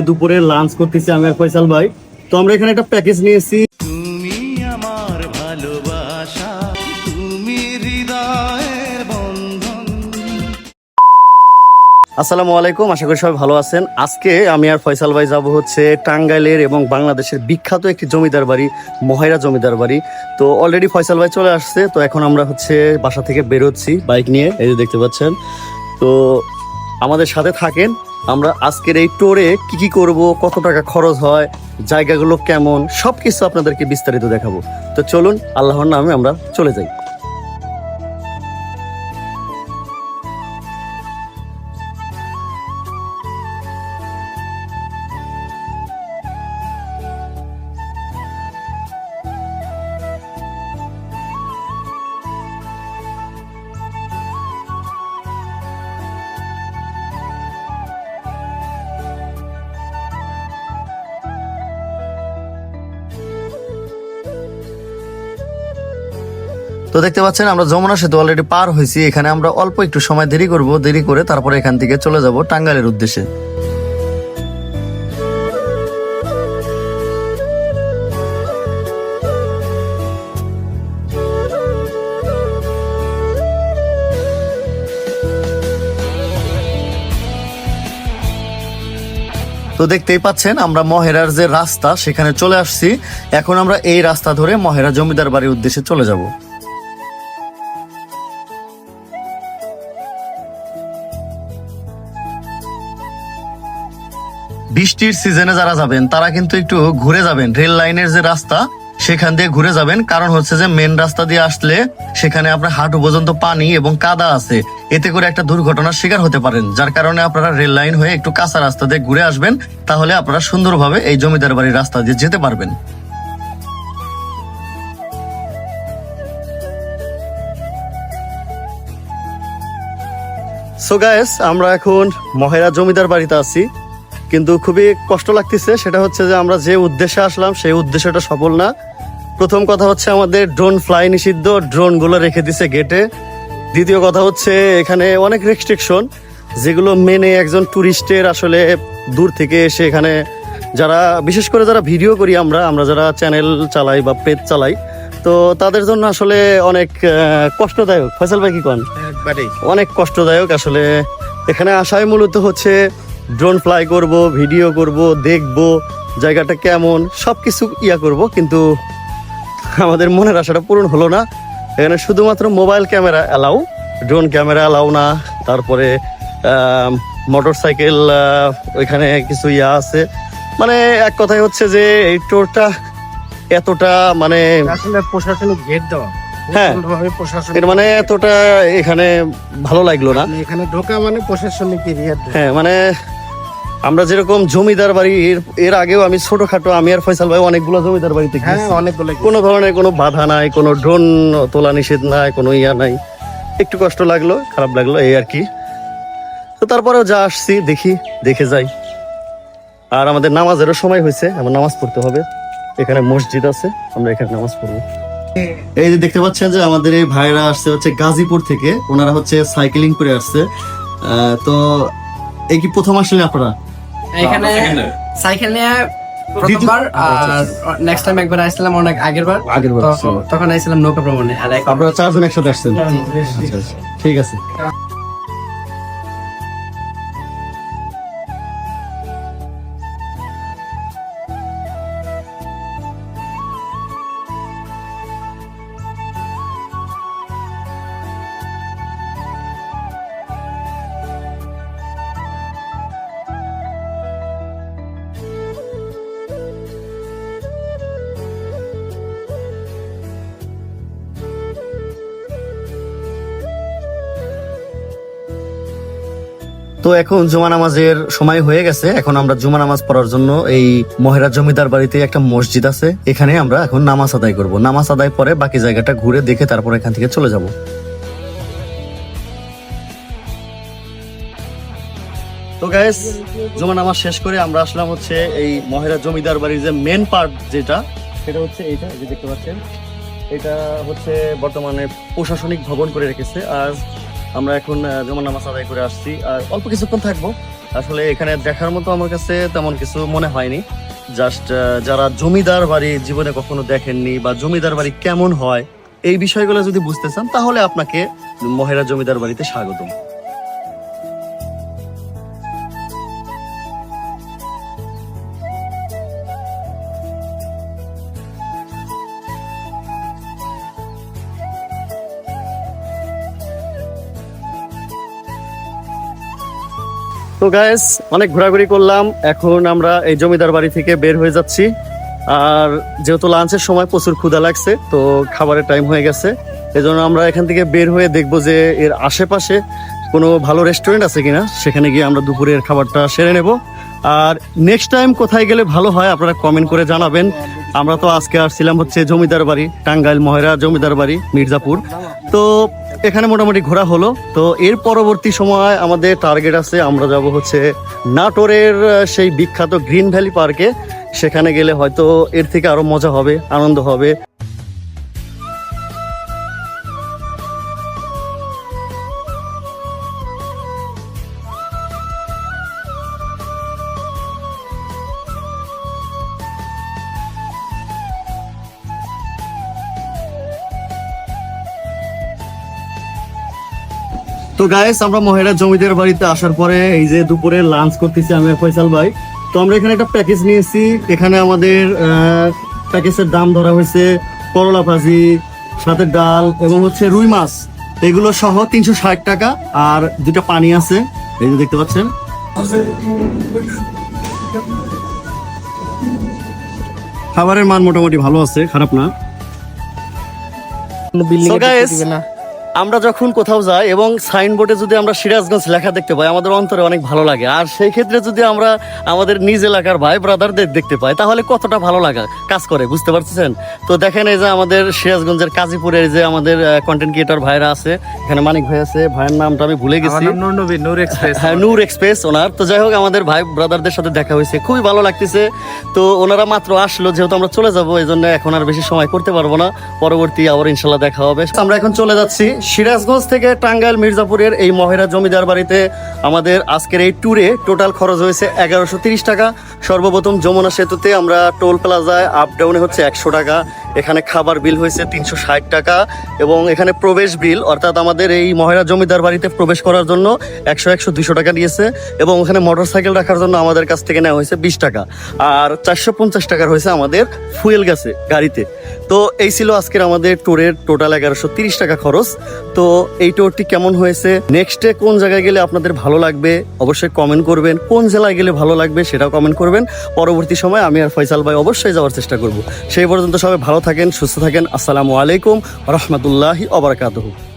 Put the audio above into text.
দুপুরে লাঞ্চ করতেছি আমি আর ফয়সাল ভাই। তো আমরা এখানে একটা প্যাকেজ নিয়েছি। তুমি আমার ভালোবাসা, তুমি হৃদয়ের বন্ধন। আসসালামু আলাইকুম, আশা করি সবাই ভালো আছেন। আজকে আমি আর ফয়সাল ভাই যাব হচ্ছে টাঙ্গাইলের এবং বাংলাদেশের বিখ্যাত একটি জমিদার বাড়ি, মহেরা জমিদার বাড়ি। তো অলরেডি ফয়সাল ভাই চলে আসছে। তো এখন আমরা হচ্ছে বাসা থেকে বেরোচ্ছি বাইক নিয়ে, এই যে দেখতে পাচ্ছেন। তো আমাদের সাথে থাকেন। আমরা আজকের এই ট্যুরে কি কি করব, কত টাকা খরচ হয়, জায়গাগুলো কেমন, সবকিছু আপনাদেরকে বিস্তারিত দেখাবো। তো চলুন, আল্লাহর নামে আমরা চলে যাই। তো দেখতে পাচ্ছেন আমরা যমুনা সেতু অলরেডি পার হয়েছি। এখানে আমরা অল্প একটু সময় দেরি করব, দেরি করে তারপরে এখান থেকে চলে যাব টাঙ্গাইলের উদ্দেশ্যে। তো দেখতেই পাচ্ছেন আমরা মহেরার যে রাস্তা সেখানে চলে আসছি। এখন আমরা এই রাস্তা ধরে মহেরা জমিদার বাড়ির উদ্দেশ্যে চলে যাব। বৃষ্টির সিজনে যারা যাবেন তারা কিন্তু একটু ঘুরে যাবেন, রেল লাইনের যে রাস্তা সেখান দিয়ে ঘুরে যাবেন। কারণ হচ্ছে যে মেন রাস্তা দিয়ে আসলে সেখানে আপনার হাঁটু পর্যন্ত পানি এবং কাদা আছে, এতে করে একটা দুর্ঘটনার শিকার হতে পারেন। যার কারণে আপনারা রেল লাইন হয়ে একটু কাঁচা রাস্তা দিয়ে ঘুরে আসবেন, তাহলে আপনারা সুন্দরভাবে এই জমিদার বাড়ির রাস্তা দিয়ে যেতে পারবেন। সো গাইস, আমরা এখন মহেরা জমিদার বাড়িতে আছি, কিন্তু খুবই কষ্ট লাগতেছে। সেটা হচ্ছে যে আমরা যে উদ্দেশ্যে আসলাম সেই উদ্দেশ্যটা সফল না। প্রথম কথা হচ্ছে আমাদের ড্রোন ফ্লাই নিষিদ্ধ, ড্রোনগুলো রেখে দিছে গেটে। দ্বিতীয় কথা হচ্ছে এখানে অনেক রেস্ট্রিকশন, যেগুলো মেনে একজন ট্যুরিস্টের আসলে দূর থেকে এসে এখানে যারা, বিশেষ করে যারা ভিডিও করি আমরা যারা চ্যানেল চালাই বা পেজ চালাই, তো তাদের জন্য আসলে অনেক কষ্টদায়ক। ফয়সাল ভাই কি কন? অনেক কষ্টদায়ক আসলে। এখানে আসায় মূলত হচ্ছে ড্রোন ফ্লাই করব, ভিডিও করব, দেখব জায়গাটা কেমন, সবকিছু করব, কিন্তু আমাদের মনের আশাটা পূরণ হলো না। এখানে শুধুমাত্র mobile camera allow, drone camera allow না। তারপরে মোটর সাইকেল, ওইখানে কিছু আছে। মানে এক কথায় হচ্ছে যে এই ট্যুরটা এতটা মানে আসলে প্রশাসনিক গেট দেওয়া, হ্যাঁ, এর মানে এতটা এখানে ভালো লাগলো না। এখানে ঢোকা মানে প্রশাসনিক এরিয়া। হ্যাঁ, মানে আমরা যেরকম জমিদার বাড়ি এর আগেও আমি ছোটখাটো, আমি আর ফয়সাল ভাই অনেকগুলো জমিদার বাড়িতে গেছি, অনেকগুলো, কোনো ধরনের কোনো বাধা নাই, কোনো ড্রোন তোলা নিষেধ নাই, কোনো নাই। একটু কষ্ট লাগলো, খারাপ লাগলো, এই আর কি। তো তারপরেও যা আসছি দেখে যাই। আর আমাদের নামাজেরও সময় হয়েছে, আমার নামাজ পড়তে হবে। এখানে মসজিদ আছে, আমরা এখানে নামাজ পড়বো। এই যে দেখতে পাচ্ছেন যে আমাদের এই ভাইরা আসছে হচ্ছে গাজীপুর থেকে, ওনারা হচ্ছে সাইকেলিং করে আসছে। তো এই কি প্রথম আসলেন আপনারা এখানে? সাইকেল নিয়ে প্রথমবার, আর নেক্সট টাইম একবার আসছিলাম অনেক আগের বার, তখন আসছিলাম নৌকা ভ্রমণে। আর আপনারা চারজন একসাথে আসছেন? আচ্ছা, ঠিক আছে। তো এখন জুমা নামাজের সময় হয়ে গেছে। এখন আমরা জুমা নামাজ পড়ার জন্য এই মহেরা জমিদার বাড়িতে একটা মসজিদ আছে, এখানে আমরা এখন নামাজ আদায় করব। নামাজ আদায় পরে বাকি জায়গাটা ঘুরে দেখে তারপর এখান থেকে চলে যাব। তো গাইস, জুমা নামাজ শেষ করে আমরা আসলাম হচ্ছে এই মহেরা জমিদার বাড়ির যে মেন পার্ট, যেটা সেটা হচ্ছে এইটা, এই যে দেখতে পাচ্ছেন। এটা হচ্ছে বর্তমানে প্রশাসনিক ভবন করে রেখেছে। আর আমরা এখন জুমার নামাজ আদায় করে আসছি, আর অল্প কিছুক্ষণ থাকবো। আসলে এখানে দেখার মতো আমার কাছে তেমন কিছু মনে হয়নি। জাস্ট যারা জমিদার বাড়ি জীবনে কখনো দেখেননি বা জমিদার বাড়ি কেমন হয় এই বিষয়গুলো যদি বুঝতে চান তাহলে আপনাকে মহেরা জমিদার বাড়িতে স্বাগতম। তো গাইস অনেক ঘোরাঘুরি করলাম, এখন আমরা এই জমিদার বাড়ি থেকে বের হয়ে যাচ্ছি। আর যেহেতু লাঞ্চের সময় প্রচুর ক্ষুধা লাগছে, তো খাবারের টাইম হয়ে গেছে, এজন্য আমরা এখান থেকে বের হয়ে দেখবো যে এর আশেপাশে কোনো ভালো রেস্টুরেন্ট আছে কিনা, সেখানে গিয়ে আমরা দুপুরের খাবারটা সেরে নেব। আর নেক্সট টাইম কোথায় গেলে ভালো হয় আপনারা কমেন্ট করে জানাবেন। আমরা তো আজকে আসছিলাম হচ্ছে জমিদার বাড়ি, টাঙ্গাইল মহেরা জমিদার বাড়ি মির্জাপুর। তো এখানে মোটামুটি ঘোরা হলো। তো এর পরবর্তী সময় আমাদের টার্গেট আছে, আমরা যাব হচ্ছে নাটোরের সেই বিখ্যাত গ্রিন ভ্যালি পার্কে। সেখানে গেলে হয়তো এর থেকে আরো মজা হবে, আনন্দ হবে। তো গাইস আমরা মহেরা জমিদার বাড়িতে আসার পরে এই যে দুপুরে লাঞ্চ করতেছি আমি আর ফয়সাল ভাই। তো আমরা এখানে একটা প্যাকেজ নিয়েছি, এখানে আমাদের প্যাকেজের দাম ধরা হয়েছে করলা ভাজি, সাথে ডাল এবং হচ্ছে রুই মাছ, এগুলো সহ 360 টাকা। আর দুটো পানি আছে, এই যে দেখতে পাচ্ছেন। খাবারের মান মোটামুটি ভালো আছে, খারাপ না। So guys, আমরা যখন কোথাও যাই এবং সাইনবোর্ডে যদি আমরা সিরাজগঞ্জ লেখা দেখতে পাই আমাদের অন্তরে অনেক ভালো লাগে। আর সেই ক্ষেত্রে যদি আমরা আমাদের নিজ এলাকার ভাই ব্রাদারদের দেখতে পাই তাহলে কতটা ভালো লাগা কাজ করে, বুঝতে পারছেন? তো দেখেন এই যে আমাদের সিরাজগঞ্জের কাজীপুরের যে আমাদের কন্টেন্ট ক্রিয়েটর ভাইরা আছে, এখানে মানিক ভাই আছে, ভাইয়ের নামটা আমি ভুলে গেছি, হ্যাঁ নূর এক্সপ্রেস ওনার। তো যাই হোক আমাদের ভাই ব্রাদারদের সাথে দেখা হয়েছে, খুবই ভালো লাগতেছে। তো ওনারা মাত্র আসলো, যেহেতু আমরা চলে যাবো এই জন্য এখন আর বেশি সময় করতে পারবো না, পরবর্তী আবার ইনশাল্লাহ দেখা হবে। আমরা এখন চলে যাচ্ছি সিরাজগঞ্জ থেকে টাঙ্গাইল মির্জাপুরের এই মহেরা জমিদার বাড়িতে। আমাদের আজকের এই ট্যুরে টোটাল খরচ হয়েছে 1130 টাকা। সর্বপ্রথম যমুনা সেতুতে আমরা টোল প্লাজায় আপ ডাউনে হচ্ছে 100 টাকা, এখানে খাবার বিল হয়েছে 360 টাকা, এবং এখানে প্রবেশ বিল অর্থাৎ আমাদের এই মহেরা জমিদার বাড়িতে প্রবেশ করার জন্য 100-200 টাকা নিয়েছে, এবং ওখানে মোটরসাইকেল রাখার জন্য আমাদের কাছ থেকে নেওয়া হয়েছে 20 টাকা। আর 450 টাকার হয়েছে আমাদের ফুয়েল গেছে গাড়িতে। তো এই ছিল আজকের আমাদের ট্যুরের টোটাল 1130 টাকা খরচ। তো এই ট্যুরটি কেমন হয়েছে, নেক্সটে কোন জায়গায় গেলে আপনাদের ভালো লাগবে অবশ্যই কমেন্ট করবেন, কোন জেলায় গেলে ভালো লাগবে সেটাও কমেন্ট করবেন। পরবর্তী সময় আমি আর ফয়সাল ভাই অবশ্যই যাওয়ার চেষ্টা করব। সেই পর্যন্ত সবাই ভালো থাকেন, সুস্থ থাকেন। আসসালামু আলাইকুম রহমতুল্লাহি ওয়া বারাকাতুহু।